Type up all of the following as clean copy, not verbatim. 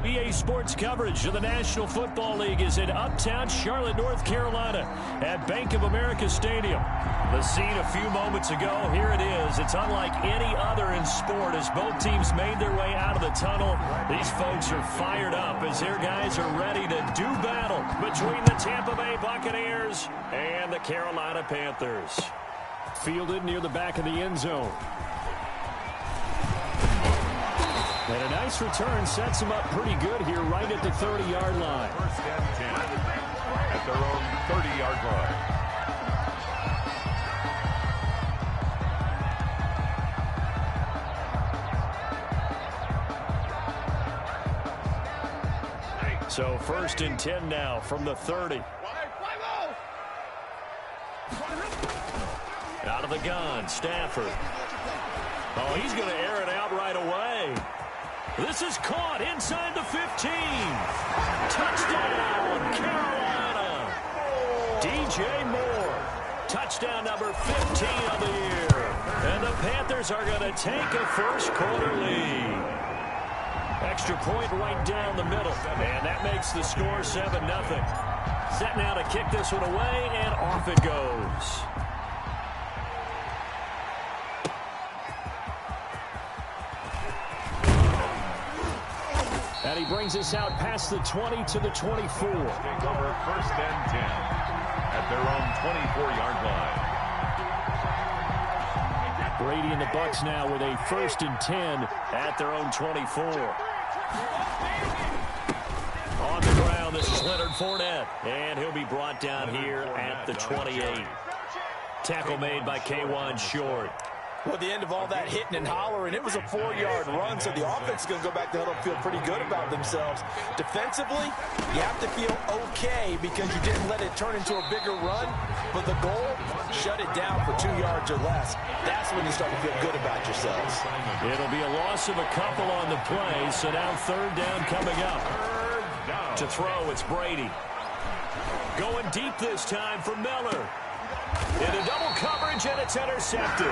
EA Sports coverage of the National Football League is in uptown Charlotte, North Carolina at Bank of America Stadium. The scene a few moments ago, here it is. It's unlike any other in sport as both teams made their way out of the tunnel. These folks are fired up as their guys are ready to do battle between the Tampa Bay Buccaneers and the Carolina Panthers. Fielded near the back of the end zone. And a nice return sets them up pretty good here right at the 30-yard line. First and 10 at their own 30-yard line. So first and 10 now from the 30. Out of the gun, Stafford. Oh, he's going to air it out right away. This is caught inside the 15. Touchdown, Carolina. DJ Moore. Touchdown number 15 of the year. And the Panthers are going to take a first quarter lead. Extra point right down the middle. And that makes the score 7-0. Set now to kick this one away, and off it goes. And he brings us out past the 20 to the 24. Take over first and 10 at their own 24-yard line. Brady and the Bucs now with a first and 10 at their own 24. On the ground, this is Leonard Fournette. And he'll be brought down here at the 28. Tackle made by K1 Short. Well, at the end of all that hitting and hollering, it was a 4-yard run, so the offense is going to go back to huddle and feel pretty good about themselves. Defensively, you have to feel okay because you didn't let it turn into a bigger run, but the goal, shut it down for 2 yards or less. That's when you start to feel good about yourselves. It'll be a loss of a couple on the play, so now third down coming up. To throw, it's Brady. Going deep this time for Miller. Into double coverage, and it's intercepted.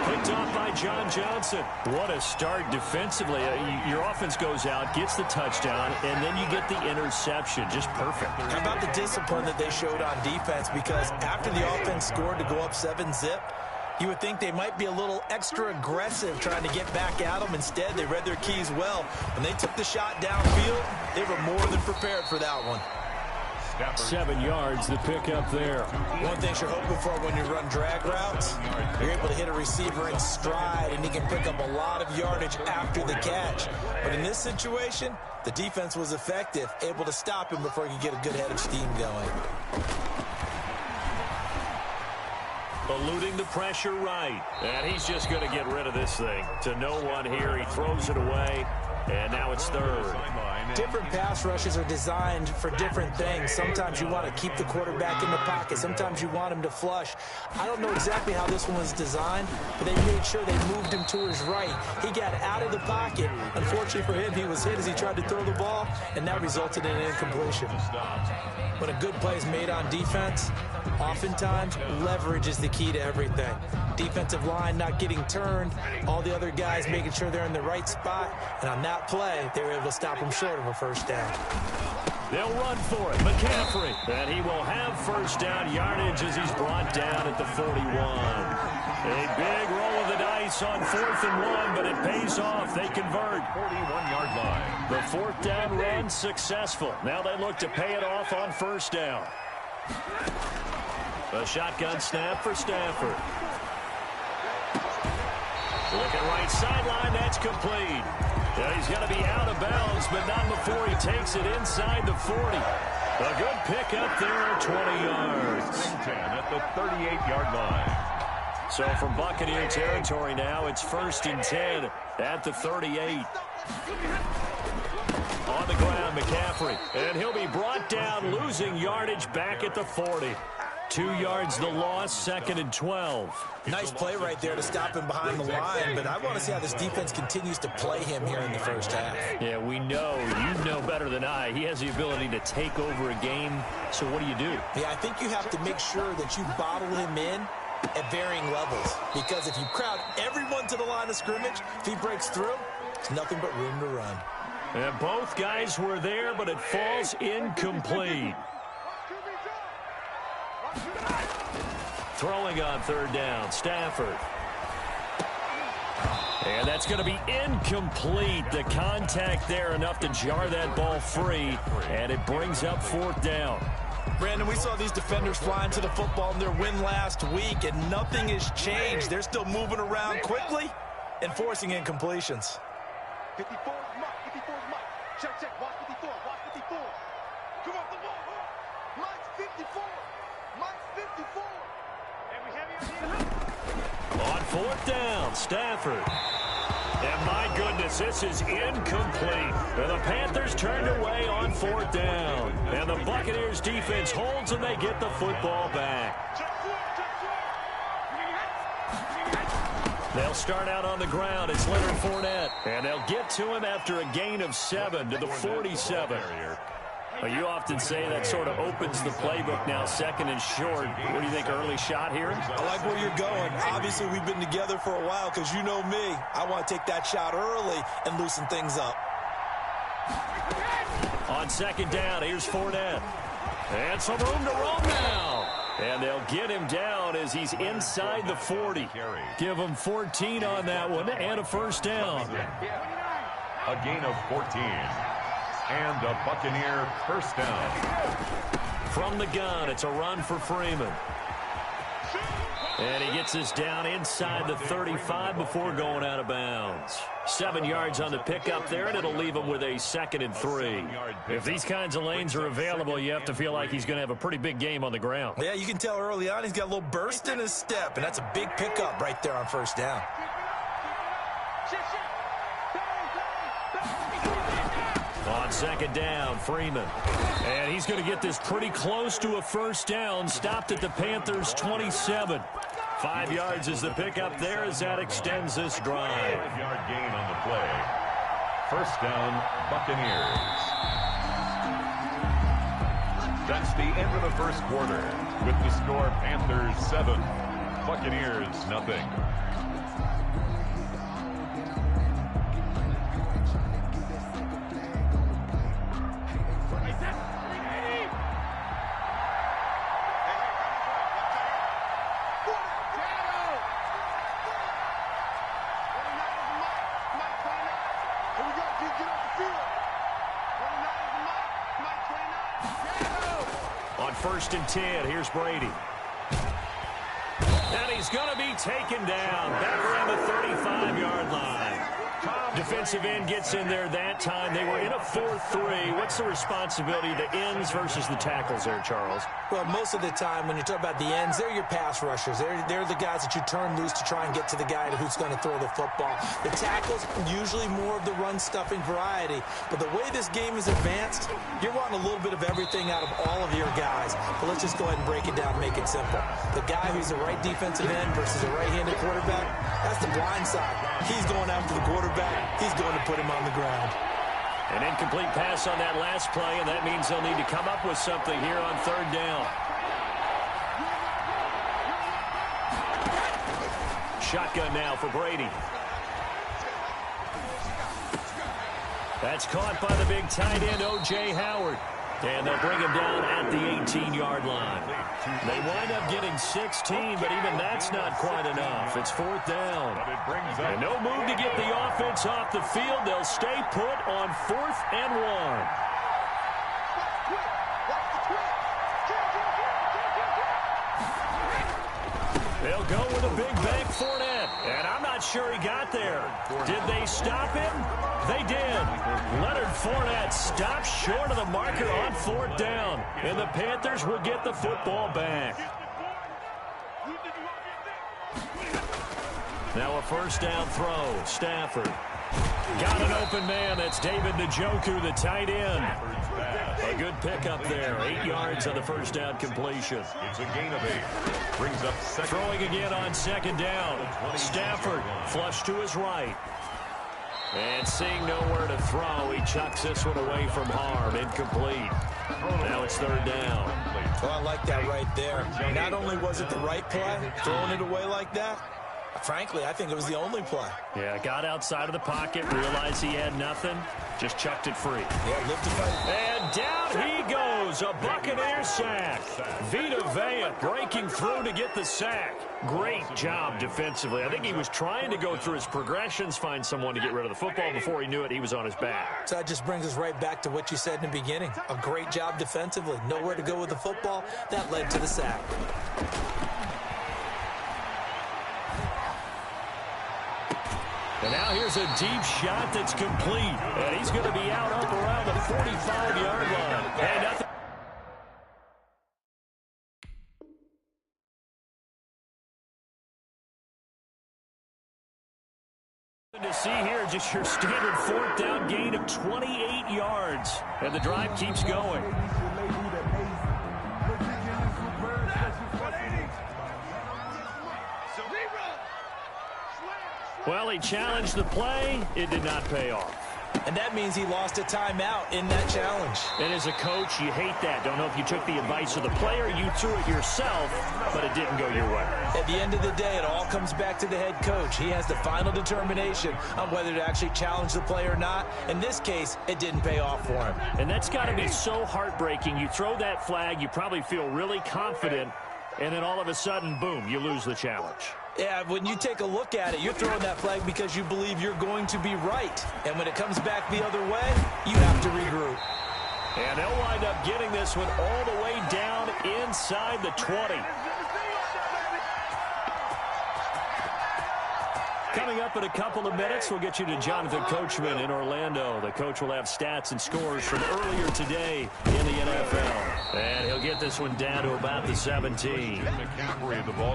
Picked off by John Johnson. What a start defensively. Your offense goes out, gets the touchdown, and then you get the interception. Just perfect. How about the discipline that they showed on defense? Because after the offense scored to go up 7-zip, you would think they might be a little extra aggressive trying to get back at them. Instead, they read their keys well. When they took the shot downfield, they were more than prepared for that one. 7 yards, the pick up there. One thing you're hoping for when you run drag routes, you're able to hit a receiver in stride, and he can pick up a lot of yardage after the catch. But in this situation, the defense was effective, able to stop him before he could get a good head of steam going. Eluding the pressure right. And he's just going to get rid of this thing. To no one here, he throws it away. And now it's third. Different pass rushes are designed for different things. Sometimes you want to keep the quarterback in the pocket. Sometimes you want him to flush. I don't know exactly how this one was designed, but they made sure they moved him to his right. He got out of the pocket. Unfortunately for him, he was hit as he tried to throw the ball, and that resulted in an incompletion. When a good play is made on defense, oftentimes leverage is the key to everything. Defensive line not getting turned, all the other guys making sure they're in the right spot, and on that play, they were able to stop him short of a first down. They'll run for it. McCaffrey. And he will have first down yardage as he's brought down at the 41. A big roll of the dice on 4th and 1, but it pays off. They convert. 41-yard line. The 4th down run successful. Now they look to pay it off on first down. A shotgun snap for Stafford. Looking right sideline, that's complete. Yeah, he's going to be out of bounds, but not before he takes it inside the 40. A good pick up there at 20 yards. 10 at the 38-yard line. So from Buccaneer territory now, it's first and 10 at the 38. On the ground, McCaffrey. And he'll be brought down, losing yardage back at the 40. 2 yards the loss, 2nd and 12. Nice play right there to stop him behind the line, but I want to see how this defense continues to play him here in the first half. Yeah, we know. You know better than I. He has the ability to take over a game, so what do you do? Yeah, I think you have to make sure that you bottle him in at varying levels, because if you crowd everyone to the line of scrimmage, if he breaks through, it's nothing but room to run. And both guys were there, but it falls incomplete. Throwing on third down, Stafford. And that's going to be incomplete. The contact there enough to jar that ball free, and it brings up fourth down. Brandon, we saw these defenders flying to the football in their win last week, and nothing has changed. They're still moving around quickly and forcing incompletions. 54 is Mike. 54 is Mike. Check. Watch 54. Watch 54. Come on, the ball. Mike's 54. Mike's 54. And we have you on fourth down, Stafford. And my goodness, this is incomplete. The Panthers turned away on fourth down. And the Buccaneers defense holds and they get the football back. They'll start out on the ground. It's Leonard Fournette. And they'll get to him after a gain of 7 to the 47. You often say that sort of opens the playbook now, second and short. What do you think, early shot here? I like where you're going. Obviously, we've been together for a while because you know me. I want to take that shot early and loosen things up. On second down, here's Fournette. And some room to roam now. And they'll get him down as he's inside the 40. Give him 14 on that one and a first down. A gain of 14. And a Buccaneer first down. From the gun, it's a run for Freeman. And he gets us down inside the 35 before going out of bounds. 7 yards on the pickup there, and it'll leave him with a 2nd and 3. If these kinds of lanes are available, you have to feel like he's going to have a pretty big game on the ground. Yeah, you can tell early on he's got a little burst in his step, and that's a big pickup right there on first down. On second down, Freeman. And he's going to get this pretty close to a first down. Stopped at the Panthers' 27. 5 yards is the pickup there as that extends this drive. 5-yard gain on the play. First down, Buccaneers. That's the end of the first quarter. With the score, Panthers 7, Buccaneers nothing. First and 10, here's Brady. And he's going to be taken down back around the 35-yard line. Defensive end gets in there that time. They were in a 4-3. What's the responsibility of the ends versus the tackles there, Charles? Well, most of the time when you talk about the ends, they're your pass rushers. They're the guys that you turn loose to try and get to the guy who's going to throw the football. The tackles, usually more of the run-stuffing variety. But the way this game is advanced, you're wanting a little bit of everything out of all of your guys. But let's just go ahead and break it down and make it simple. The guy who's the right defensive end versus a right-handed quarterback, that's the blind side. He's going after the quarterback. He's going to put him on the ground. An incomplete pass on that last play, and that means they'll need to come up with something here on third down. Shotgun now for Brady. That's caught by the big tight end, O.J. Howard. And they'll bring him down at the 18-yard line. They wind up getting 16, but even that's not quite enough. It's fourth down. And no move to get the offense off the field. They'll stay put on 4th and 1. They'll go with a big bank Fournette. And I'm not sure he got there. Did they stop him? They did. Leonard Fournette stopped short of the marker on fourth down. And the Panthers will get the football back. Now a first down throw. Stafford. Got an open man. That's David Njoku, the tight end. A good pickup there. 8 yards on the first down completion. It's a gain of 8. Brings up second. Throwing again on second down. Stafford flush to his right. And seeing nowhere to throw, he chucks this one away from harm. Incomplete. Now it's third down. Well, I like that right there. Not only was it the right play, throwing it away like that, frankly, I think it was the only play. Yeah, got outside of the pocket, realized he had nothing, Just chucked it free. Yeah, live to fight. And down he goes. A Buccaneer sack. Vita Vea breaking through to get the sack. Great job defensively. I think he was trying to go through his progressions, find someone to get rid of the football. Before he knew it, he was on his back. So that just brings us right back to what you said in the beginning. A great job defensively. Nowhere to go with the football. That led to the sack. And now here's a deep shot that's complete. And he's going to be out up around the 45-yard line. And nothing. To see here, just your standard fourth down gain of 28 yards. And the drive keeps going. Well, he challenged the play. It did not pay off. And that means he lost a timeout in that challenge. And as a coach, you hate that. Don't know if you took the advice of the player, you threw it yourself, but it didn't go your way. At the end of the day, it all comes back to the head coach. He has the final determination on whether to actually challenge the play or not. In this case, it didn't pay off for him. And that's got to be so heartbreaking. You throw that flag, you probably feel really confident, and then all of a sudden, boom, you lose the challenge. Yeah, when you take a look at it, you're throwing that flag because you believe you're going to be right. And when it comes back the other way, you have to regroup. And they'll wind up getting this one all the way down inside the 20. Coming up in a couple of minutes, we'll get you to Jonathan Coachman in Orlando. The coach will have stats and scores from earlier today in the NFL. And he'll get this one down to about the 17.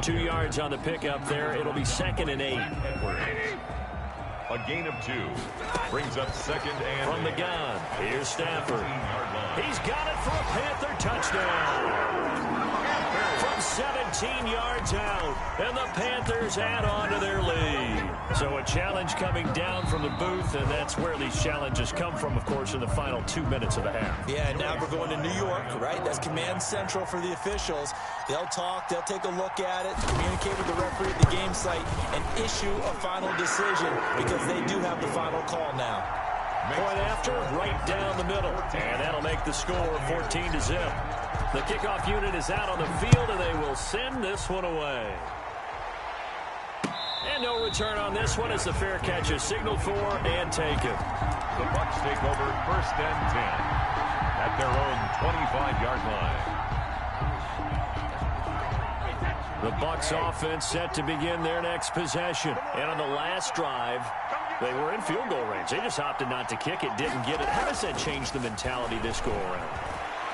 2 yards on the pickup there. It'll be 2nd and 8. A gain of 2. Brings up 2nd and from the gun. Here's Stafford. He's got it for a Panther touchdown. From 17 yards out, and the Panthers add on to their lead. So a challenge coming down from the booth, and that's where these challenges come from, of course, in the final 2 minutes of the half. Yeah, and now we're going to New York, right? That's command central for the officials. They'll talk, they'll take a look at it, communicate with the referee at the game site, and issue a final decision because they do have the final call now. Point after, right down the middle, and that'll make the score 14-0. The kickoff unit is out on the field, and they will send this one away. And no return on this one as the fair catch is signaled for and taken. The Bucs take over 1st and 10 at their own 25-yard line. The Bucs offense set to begin their next possession. And on the last drive, they were in field goal range. They just opted not to kick it, didn't get it. How does that change the mentality this go around?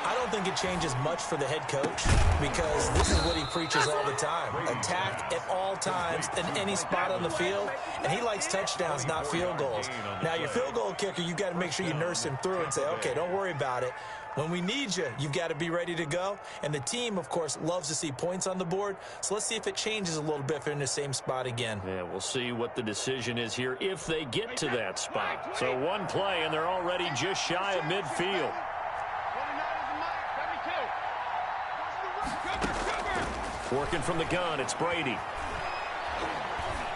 I don't think it changes much for the head coach because this is what he preaches all the time. Attack at all times in any spot on the field, and he likes touchdowns, not field goals. Now, your field goal kicker, you've got to make sure you nurse him through and say, okay, don't worry about it. When we need you, you've got to be ready to go. And the team, of course, loves to see points on the board. So let's see if it changes a little bit if they're in the same spot again. Yeah, we'll see what the decision is here if they get to that spot. So one play, and they're already just shy of midfield. Working from the gun, it's Brady.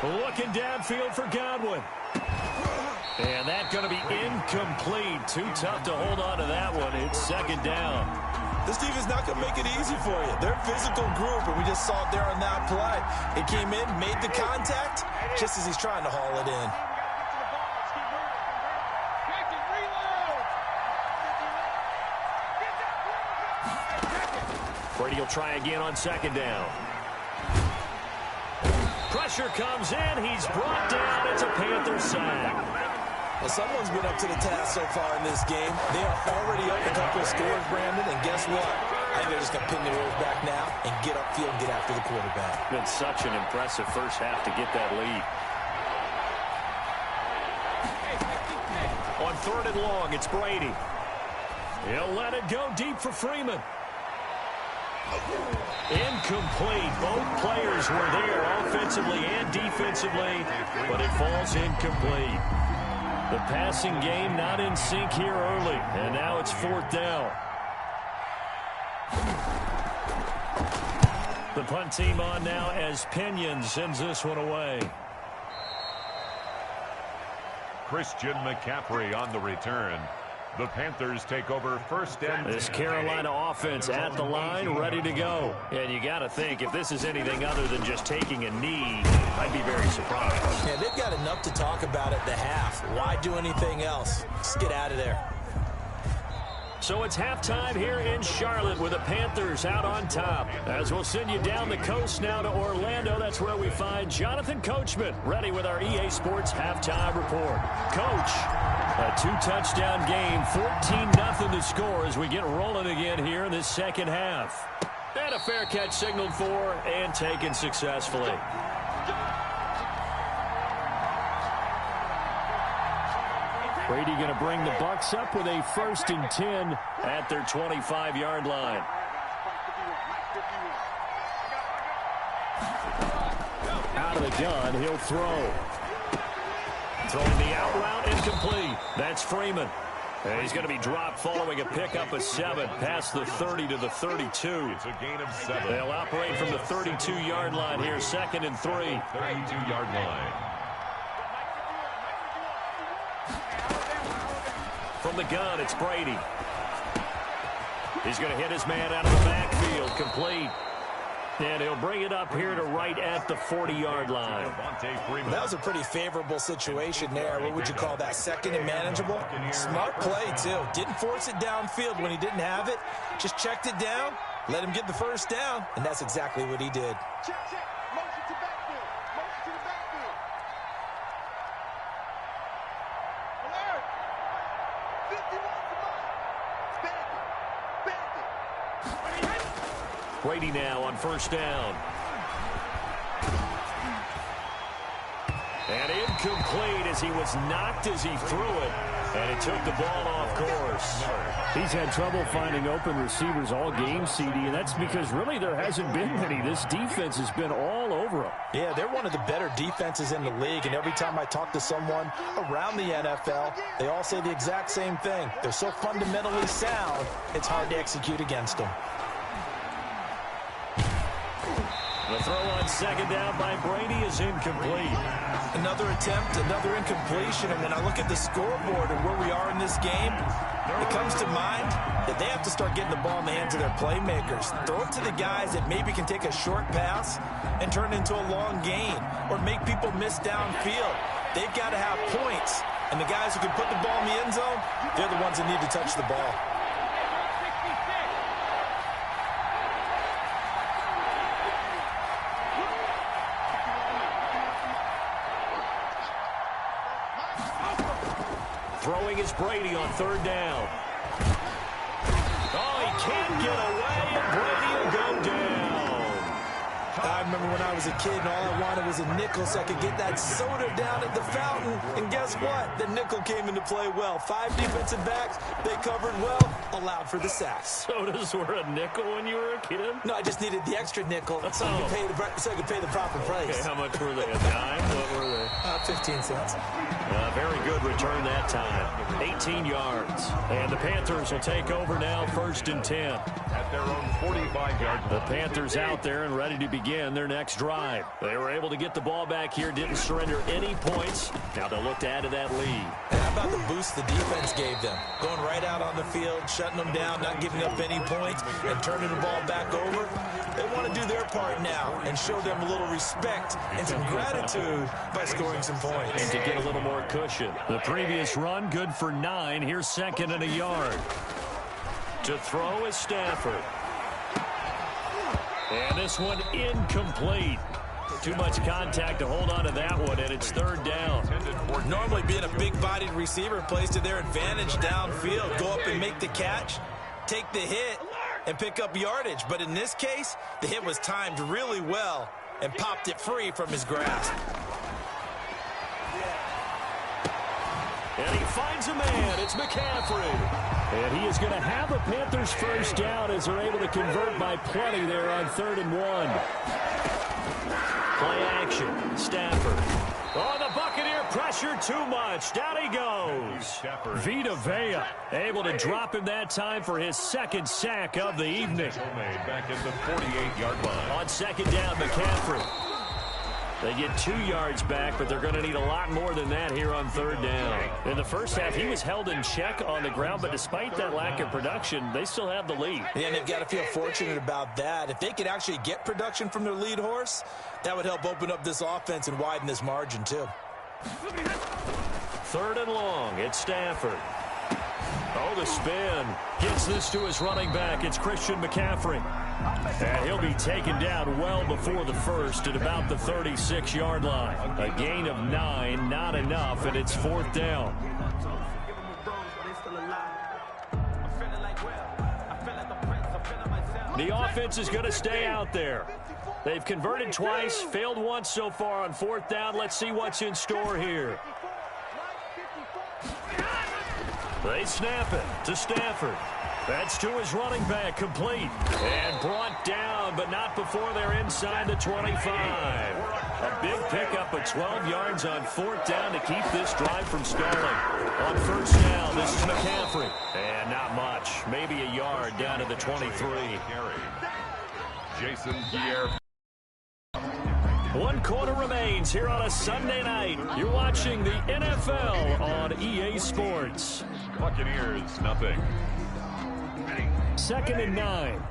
Looking downfield for Godwin. And that's going to be incomplete. Too tough to hold on to that one. It's 2nd down. This defense is not going to make it easy for you. They're a physical group, and we just saw it there on that play. It came in, made the contact, just as he's trying to haul it in. Brady will try again on 2nd down. Pressure comes in. He's brought down. It's a Panther sack. Well, someone's been up to the task so far in this game. They are already up a couple of scores, Brandon, and guess what? I think they're just going to pin the ears back now and get upfield and get after the quarterback. Been such an impressive first half to get that lead. On 3rd and long, it's Brady. He'll let it go deep for Freeman. Incomplete. Both players were there offensively and defensively, but it falls incomplete. The passing game not in sync here early, and now it's 4th down. The punt team on now as Pinion sends this one away. Christian McCaffrey on the return. The Panthers take over first and 10. This Carolina offense at the line, ready to go. And you got to think, if this is anything other than just taking a knee, I'd be very surprised. Yeah, they've got enough to talk about at the half. Why do anything else? Just get out of there. So it's halftime here in Charlotte with the Panthers out on top. As we'll send you down the coast now to Orlando, that's where we find Jonathan Coachman, ready with our EA Sports halftime report. Coach, a 2-touchdown game, 14-0 to score as we get rolling again here in this second half. And a fair catch signaled for and taken successfully. Brady going to bring the Bucs up with a 1st and 10 at their 25-yard line. Out of the gun, he'll throw. Throwing the out route, incomplete. That's Freeman. And he's going to be dropped following a pickup of 7 past the 30 to the 32. It's a gain of 7. They'll operate from the 32-yard line here, 2nd and 3. 32-yard line. From the gun, it's Brady. He's going to hit his man out of the backfield, complete. And he'll bring it up here to right at the 40-yard line. That was a pretty favorable situation there. What would you call that? 2nd and manageable? Smart play, too. Didn't force it downfield when he didn't have it. Just checked it down, let him get the 1st down, and that's exactly what he did. Check, check. Motion to backfield. Motion to the backfield. Alert. 51 to Mike. Bandit. Bandit. Brady now on 1st down. And incomplete as he was knocked as he threw it. And it took the ball off course. He's had trouble finding open receivers all game, CD, and that's because really there hasn't been many. This defense has been all over him. Yeah, they're one of the better defenses in the league, and every time I talk to someone around the NFL, they all say the exact same thing. They're so fundamentally sound, it's hard to execute against them. The throw on 2nd down by Brady is incomplete. Another attempt, another incompletion, and when I look at the scoreboard and where we are in this game, it comes to mind that they have to start getting the ball in the hands of their playmakers. Throw it to the guys that maybe can take a short pass and turn it into a long gain or make people miss downfield. They've got to have points, and the guys who can put the ball in the end zone, they're the ones that need to touch the ball. Throwing is Brady on 3rd down. Oh, he can't get away, and Brady will go down. I remember when I was a kid and all I wanted was a nickel so I could get that soda down at the fountain. And guess what? The nickel came into play well. 5 defensive backs, they covered well, allowed for the sacks. Sodas were a nickel when you were a kid? No, I just needed the extra nickel so I could pay the proper price. Okay, how much were they? A dime? What were they? 15 cents. Very good return that time. 18 yards. And the Panthers will take over now, 1st and 10. At their own 45-yard line. The Panthers out there and ready to begin their next drive. They were able to get the ball back here, didn't surrender any points. Now they'll look to add to that lead. And how about the boost the defense gave them? Going right out on the field, shutting them down, not giving up any points, and turning the ball back over. They want to do their part now and show them a little respect and some gratitude by scoring some points. And to get a little more cushion. The previous run, good for 9. Here's 2nd and a yard. To throw is Stafford. And this one incomplete. Too much contact to hold on to that one, and it's 3rd down. Normally being a big-bodied receiver plays to their advantage downfield. Go up and make the catch, take the hit, and pick up yardage. But in this case, the hit was timed really well and popped it free from his grasp. And he finds a man. It's McCaffrey. And he is going to have a Panthers 1st down as they're able to convert by plenty there on 3rd and 1. Play action. Stafford. Oh, the Buccaneer pressure too much. Down he goes. Vita Vea able to drop him that time for his 2nd sack of the evening. Back at the 48-yard line. On 2nd down, McCaffrey. They get 2 yards back, but they're going to need a lot more than that here on third down. In the first half, he was held in check on the ground, but despite that lack of production, they still have the lead. Yeah, and they've got to feel fortunate about that. If they could actually get production from their lead horse, that would help open up this offense and widen this margin too. Third and long. It's Stafford. Oh, the spin. Gets this to his running back. It's Christian McCaffrey. And he'll be taken down well before the first at about the 36-yard line. A gain of 9, not enough, and it's fourth down. The offense is going to stay out there. They've converted twice, failed once so far on fourth down. Let's see what's in store here. They snap it to Stafford. That's to his running back, complete. And brought down, but not before they're inside the 25. A big pickup of 12 yards on fourth down to keep this drive from stalling. On first down, this is McCaffrey. And not much. Maybe a yard down to the 23. Jason Pierre. 1 quarter remains here on a Sunday night. You're watching the NFL on EA Sports. Buccaneers, nothing. 2nd and 9.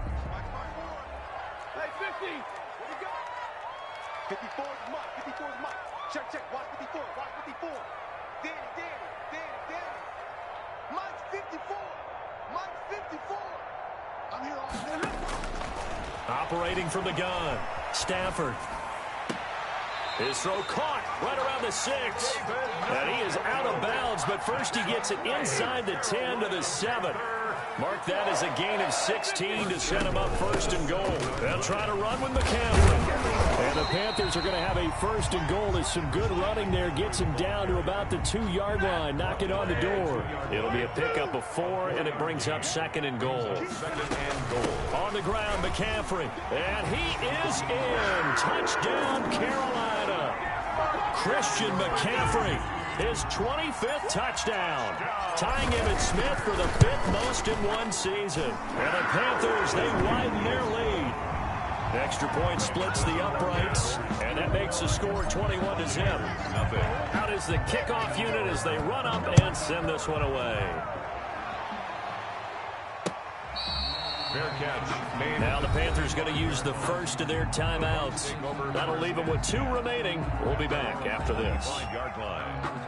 Hey, 50. What you got? 54 is Mike. 54 is Mike. Check, check. Watch 54. Watch 54. Danny. Mike's 54. Mike's 54. I'm here all day. Operating from the gun. Stafford. His throw caught right around the 6. And he is out of bounds, but first he gets it inside the 10 to the 7. Mark that as a gain of 16 to set him up first and goal. They'll try to run with McCaffrey. And the Panthers are going to have a first and goal as some good running there gets him down to about the 2-yard line. Knock it on the door. It'll be a pickup of 4, and it brings up 2nd and goal. 2nd and goal. On the ground, McCaffrey. And he is in. Touchdown, Carolina. Christian McCaffrey. His 25th touchdown, tying Emmitt Smith for the 5th most in one season. And the Panthers, they widen their lead. Extra point splits the uprights, and that makes the score 21-0. Out is the kickoff unit as they run up and send this one away. Fair catch. Now the Panthers going to use the first of their timeouts. That'll leave them with 2 remaining. We'll be back after this. 5-yard line.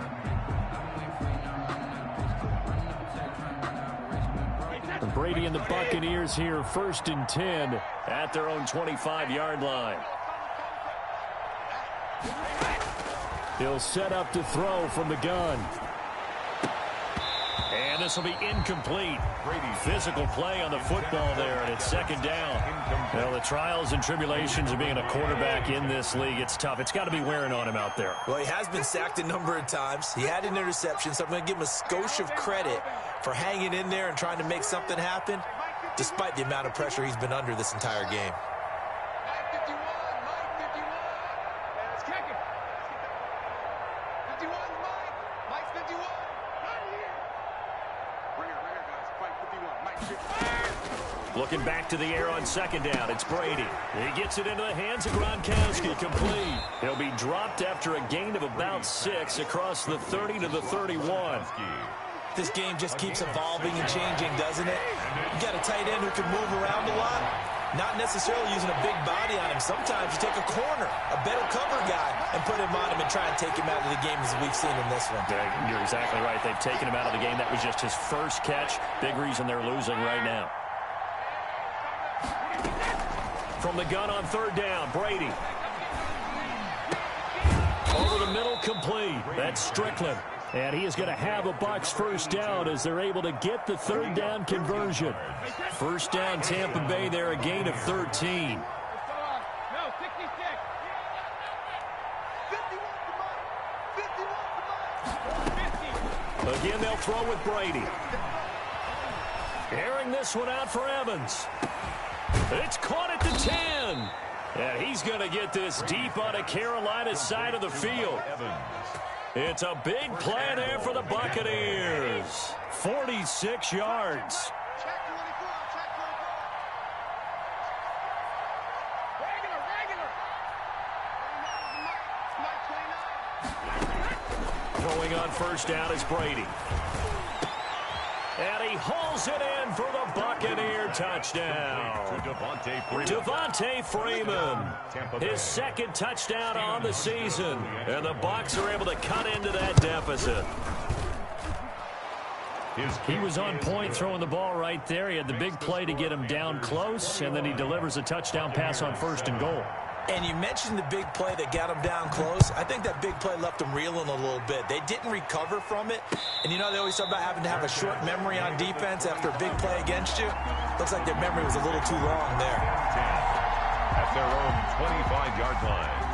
Brady and the Buccaneers here, 1st and 10 at their own 25-yard line. He'll set up to throw from the gun. And this will be incomplete. Physical play on the football there, and it's 2nd down. Well, the trials and tribulations of being a quarterback in this league, it's tough. It's got to be wearing on him out there. Well, he has been sacked a number of times. He had an interception, so I'm going to give him a skosh of credit for hanging in there and trying to make something happen, despite the amount of pressure he's been under this entire game. Mike 51. Let's kick it. 51 is Mike. Mike's 51. Right here. Right here, guys. Fight 51. Mike's 51. Looking back to the air on 2nd down, it's Brady. He gets it into the hands of Gronkowski, complete. He'll be dropped after a gain of about 6 across the 30 to the 31. This game just keeps evolving and changing, doesn't it? You got a tight end who can move around a lot, not necessarily using a big body on him. Sometimes you take a corner, a better cover guy, and put him on him and try and take him out of the game as we've seen in this one. You're exactly right. They've taken him out of the game. That was just his first catch. Big reason they're losing right now. From the gun on 3rd down, Brady. Over the middle, complete. That's Strickland. And he is going to have a Bucs first down as they're able to get the 3rd down conversion. First down, Tampa Bay there, a gain of 13. Again, they'll throw with Brady. Airing this one out for Evans. It's caught at the 10. And he's going to get this deep on a Carolina side of the field. It's a big play there for the Buccaneers. 46 yards. Throwing on first down is Brady. And he hauls it in for the Buccaneer touchdown. Devontae Freeman, his second touchdown on the season. And the Bucs are able to cut into that deficit. He was on point throwing the ball right there. He had the big play to get him down close, and then he delivers a touchdown pass on first and goal. And you mentioned the big play that got him down close. I think that big play left him reeling a little bit. They didn't recover from it. And you know they always talk about having to have a short memory on defense after a big play against you. Looks like their memory was a little too long there. At their own 25-yard line.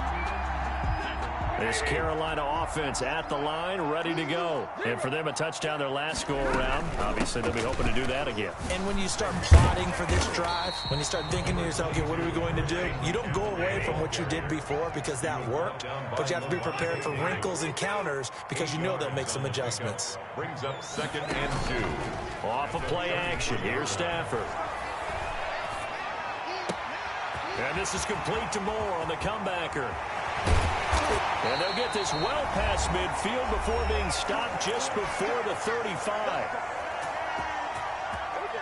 This Carolina offense at the line, ready to go. And for them, a touchdown their last go-around. Obviously, they'll be hoping to do that again. And when you start plotting for this drive, when you start thinking to yourself, okay, what are we going to do? You don't go away from what you did before because that worked, but you have to be prepared for wrinkles and counters because you know they'll make some adjustments. Brings up 2nd and 2. Off of play action, here's Stafford. And this is complete to Moore on the comebacker. And they'll get this well past midfield before being stopped just before the 35.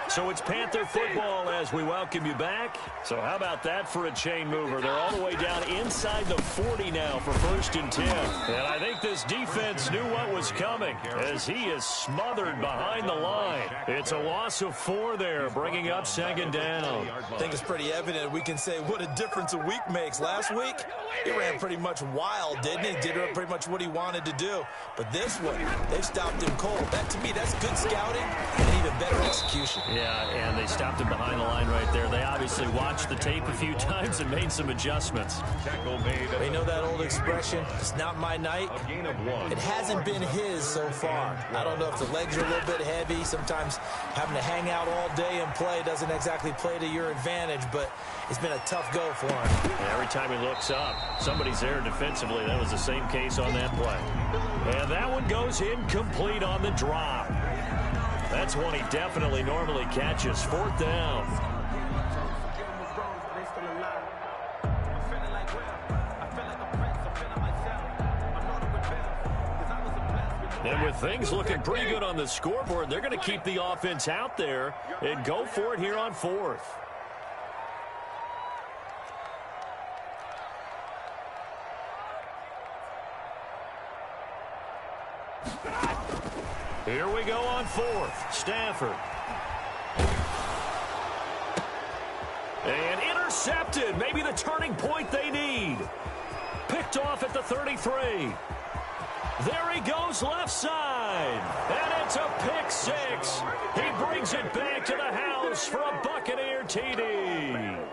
So it's Panther football as we welcome you back. So how about that for a chain mover? They're all the way down inside the 40 now for 1st and 10. And I think this defense knew what was coming as he is smothered behind the line. It's a loss of 4 there, bringing up 2nd down. I think it's pretty evident we can say what a difference a week makes. Last week, he ran pretty much wild, didn't he? Did pretty much what he wanted to do. But this one, they've stopped him cold. That, to me, that's good scouting and even better execution. Yeah, and they stopped him behind the line right there. They obviously watched the tape a few times and made some adjustments. You know that old expression, it's not my night? It hasn't been his so far. I don't know if the legs are a little bit heavy. Sometimes having to hang out all day and play doesn't exactly play to your advantage, but it's been a tough go for him. And every time he looks up, somebody's there defensively. That was the same case on that play. And that one goes incomplete on the drop. That's one he definitely normally catches. 4th down. And with things looking pretty good on the scoreboard, they're going to keep the offense out there and go for it here on 4th. Here we go on 4th. Stafford. And intercepted. Maybe the turning point they need. Picked off at the 33. There he goes left side. And it's a pick 6. He brings it back to the house for a Buccaneer TD.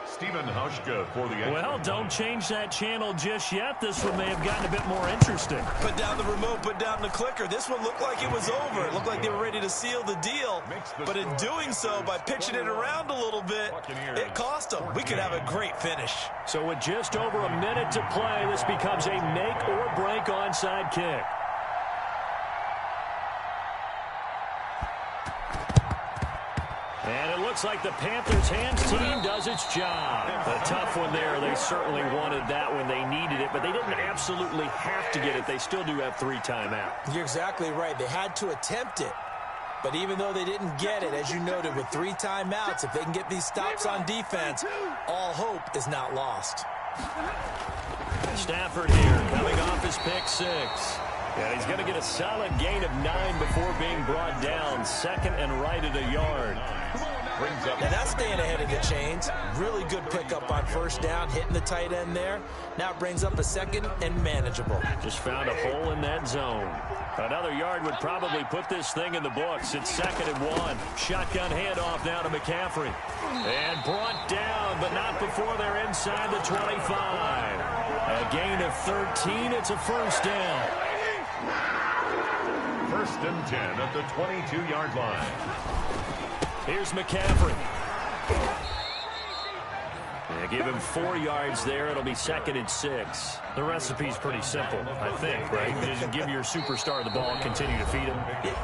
Stephen Hauschka for the... Well, don't change that channel just yet. This one may have gotten a bit more interesting. Put down the remote, put down the clicker. This one looked like it was over. It looked like they were ready to seal the deal. But in doing so, by pitching it around a little bit, it cost them. We could have a great finish. So with just over a minute to play, this becomes a make or break onside kick. And it looks like the Panthers' hands team does its job. A tough one there. They certainly wanted that when they needed it, but they didn't absolutely have to get it. They still do have 3 timeouts. You're exactly right. They had to attempt it. But even though they didn't get it, as you noted, with 3 timeouts, if they can get these stops on defense, all hope is not lost. Stafford here coming off his pick 6. And he's going to get a solid gain of 9 before being brought down. 2nd and right at a yard. Now that's staying ahead of the chains. Really good pickup on 1st down, hitting the tight end there. Now it brings up a 2nd and manageable. Just found a hole in that zone. Another yard would probably put this thing in the books. It's 2nd and 1. Shotgun handoff now to McCaffrey. And brought down, but not before they're inside the 25. A gain of 13. It's a 1st down. 1st and 10 at the 22-yard line. Here's McCaffrey. Yeah, give him 4 yards there. It'll be 2nd and 6. The recipe's pretty simple, I think, right? Just give your superstar the ball, continue to feed him.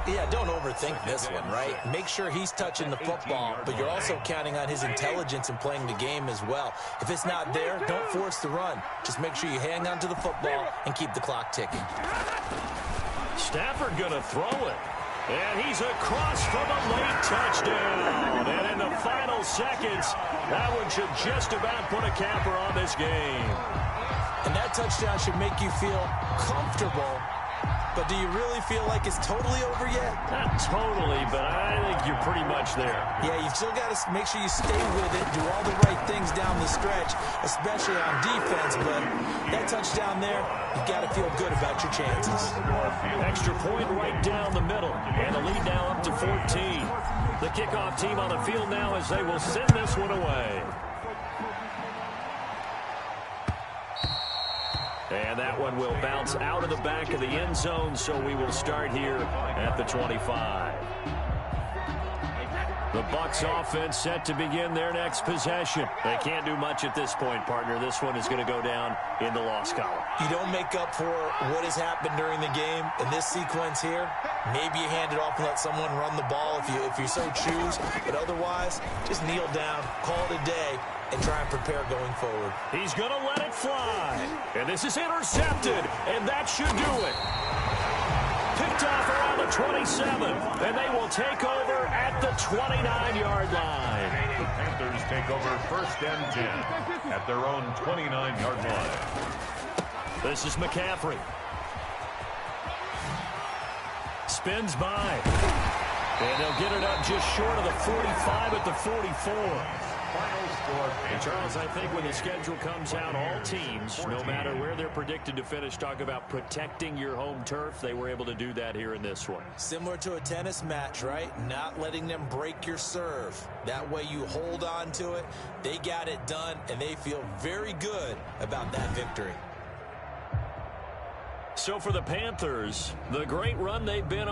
Yeah, don't overthink this one, right? Make sure he's touching the football, but you're also counting on his intelligence in playing the game as well. If it's not there, don't force the run. Just make sure you hang on to the football and keep the clock ticking. Stafford going to throw it. And he's across for the late touchdown. And in the final seconds, that one should just about put a capper on this game. And that touchdown should make you feel comfortable. But do you really feel like it's totally over yet? Not totally, but I think you're pretty much there. Yeah, you've still got to make sure you stay with it, do all the right things down the stretch, especially on defense. But that touchdown there, you've got to feel good about your chances. Extra point right down the middle. And the lead now up to 14. The kickoff team on the field now as they will send this one away. And that one will bounce out of the back of the end zone, so we will start here at the 25. The Bucs offense set to begin their next possession. They can't do much at this point, partner. This one is going to go down in the loss column. You don't make up for what has happened during the game in this sequence here. Maybe you hand it off and let someone run the ball if you so choose. But otherwise, just kneel down, call it a day, and try and prepare going forward. He's going to let it fly. And this is intercepted, and that should do it. Picked off around the 27, and they will take over at the 29-yard line. The Panthers take over 1st and 10 at their own 29-yard line. This is McCaffrey. Spins by. And they'll get it up just short of the 45 at the 44. And Charles, I think when the schedule comes out, all teams, no matter where they're predicted to finish, talk about protecting your home turf. They were able to do that here in this one. Similar to a tennis match, right? Not letting them break your serve. That way you hold on to it. They got it done, and they feel very good about that victory. So for the Panthers, the great run they've been on.